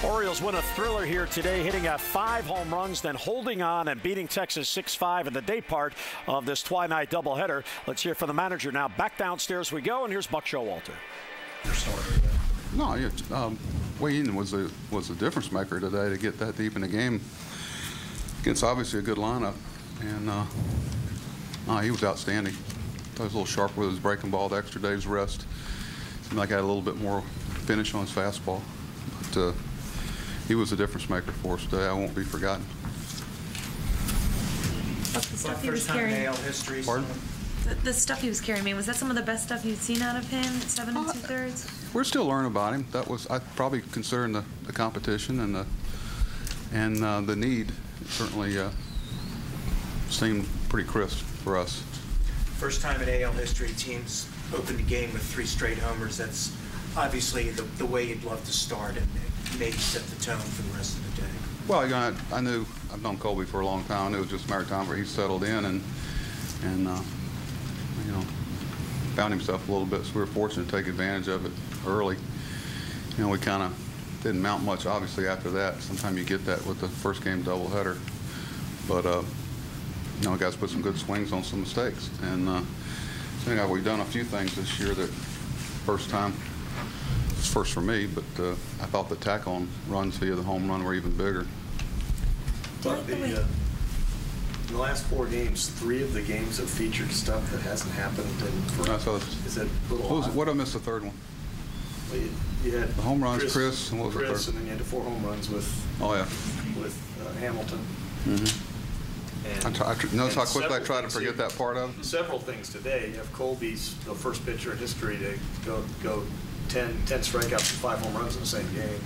Orioles win a thriller here today, hitting 5 home runs, then holding on and beating Texas 6-5 in the day part of this twilight doubleheader. Let's hear from the manager now. Back downstairs we go, and here's Buck Showalter. No, Wayne was a difference maker today to get that deep in the game against obviously a good lineup, and he was outstanding. He was a little sharper with his breaking ball, the extra day's rest. Seemed like I had a little bit more finish on his fastball, but he was a difference maker for us today. I won't be forgotten. What's the stuff he was carrying? History. Pardon? The stuff he was carrying, was that some of the best stuff you'd seen out of him? 7 2/3. We're still learning about him. That was, I probably considering the competition and the need. It certainly seemed pretty crisp for us. First time in AL history, teams opened the game with 3 straight homers. That's obviously the way you'd love to start and maybe set the tone for the rest of the day. Well, I knew, I've known Colby for a long time. I knew it was just a matter of time where he settled in and you know, found himself a little bit. So we were fortunate to take advantage of it early. You know, we kind of didn't mount much, obviously, after that. Sometimes you get that with the first game doubleheader. But, you know, guys put some good swings on some mistakes. And I think we've done a few things this year that first time, it's first for me, but I thought the tack-on runs via the home run were even bigger. But in the last 4 games, 3 of the games have featured stuff that hasn't happened in forever. Is that a little odd? What did I miss the third one? Well, you had the home runs, Chris, and what was the third? And then you had the 4 home runs with Hamilton. Mm-hmm. Notice how quickly I tried to forget that part of it? Several things today. You have Colby's the first pitcher in history to go 10 strikeouts and 5 home runs in the same game.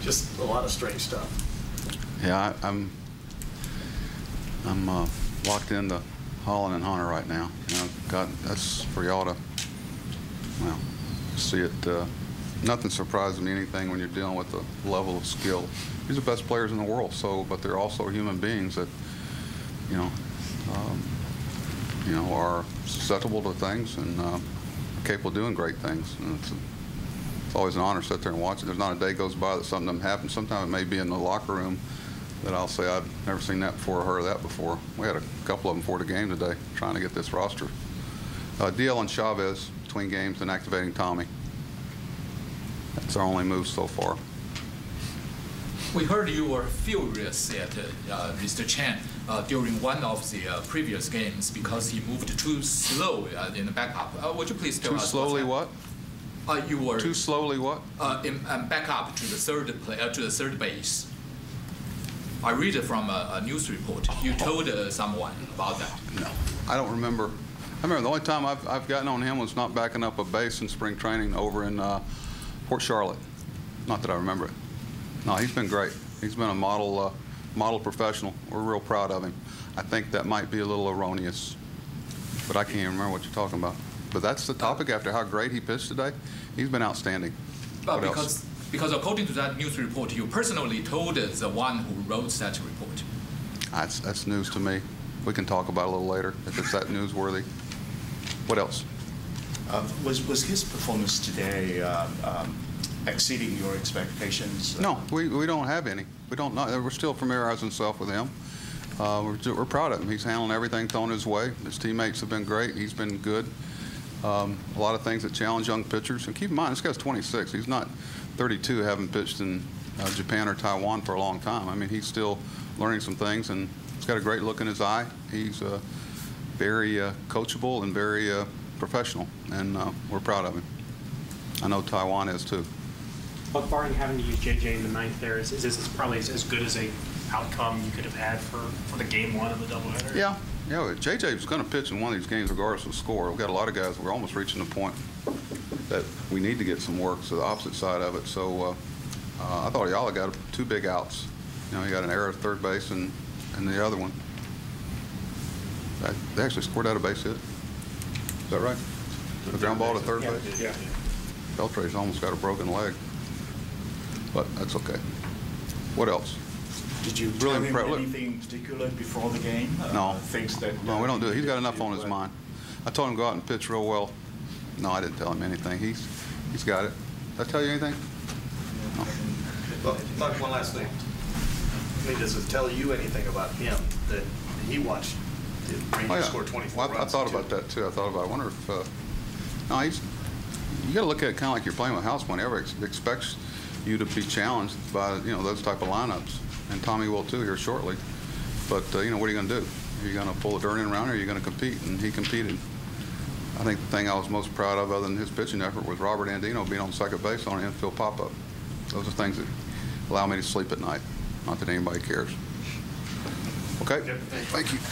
Just a lot of strange stuff. Yeah, I'm locked into Holland and Hunter right now. You know, God, that's for y'all to, well, see it. Nothing surprises me anything when you're dealing with the level of skill. These are the best players in the world. But they're also human beings that, you know, are susceptible to things and are capable of doing great things. And it's always an honor to sit there and watch it. There's not a day goes by that something doesn't happen. Sometimes it may be in the locker room that I'll say I've never seen that before or heard of that before. We had a couple of them before the game today trying to get this roster. DL and Chavez between games and activating Tommy. That's our only move so far. We heard you were furious at Mr. Chen during one of the previous games because he moved too slow in the backup. Would you please tell us? Too slowly what? You were too slowly what? In backup to the third base. I read it from a news report. You told someone about that. No, I don't remember. I remember the only time I've gotten on him was not backing up a base in spring training over in Port Charlotte. Not that I remember it. No, he's been great. He's been a model professional. We're real proud of him. I think that might be a little erroneous, but I can't even remember what you're talking about. But that's the topic after how great he pitched today. He's been outstanding. Because according to that news report, you personally told the one who wrote that report. That's news to me. We can talk about it a little later if it's that newsworthy. What else? Was his performance today exceeding your expectations? No, we don't have any. We don't know. We're still familiarizing ourselves with him. We're proud of him. He's handling everything thrown his way. His teammates have been great. He's been good. A lot of things that challenge young pitchers. And keep in mind, this guy's 26. He's not 32, having pitched in Japan or Taiwan for a long time. I mean, he's still learning some things, and he's got a great look in his eye. He's very coachable and very professional, and we're proud of him. I know Taiwan is too. But barring having to use JJ in the 9th there, is this probably as good as a outcome you could have had for the game 1 of the doubleheader? Yeah. Yeah, JJ was going to pitch in one of these games regardless of the score. We've got a lot of guys. We're almost reaching the point that we need to get some work, so the opposite side of it. So I thought Ayala got 2 big outs. You know, he got an error at third base and the other one. They actually scored out a base hit. Is that right? The ground ball to third base? Yeah. Beltre's almost got a broken leg. But that's okay. What else? Did you tell him anything particular before the game? No. Things that no, we don't do it. He's got enough on his mind. I told him to go out and pitch real well. No, I didn't tell him anything. He's got it. Did I tell you anything? No. Well, Doug, one last thing. I mean, does it tell you anything about him that he watched the Rangers score 24 runs? I thought about that too. I thought about. I wonder if no, you got to look at it kind of like you're playing with house money. Everybody expects you to be challenged by those type of lineups, and Tommy will too here shortly. But what are you going to do? Are you going to pull the dirt in around, or are you going to compete? And he competed. I think the thing I was most proud of, other than his pitching effort, was Robert Andino being on second base on an infield pop-up. Those are things that allow me to sleep at night. Not that anybody cares. Okay. Thank you.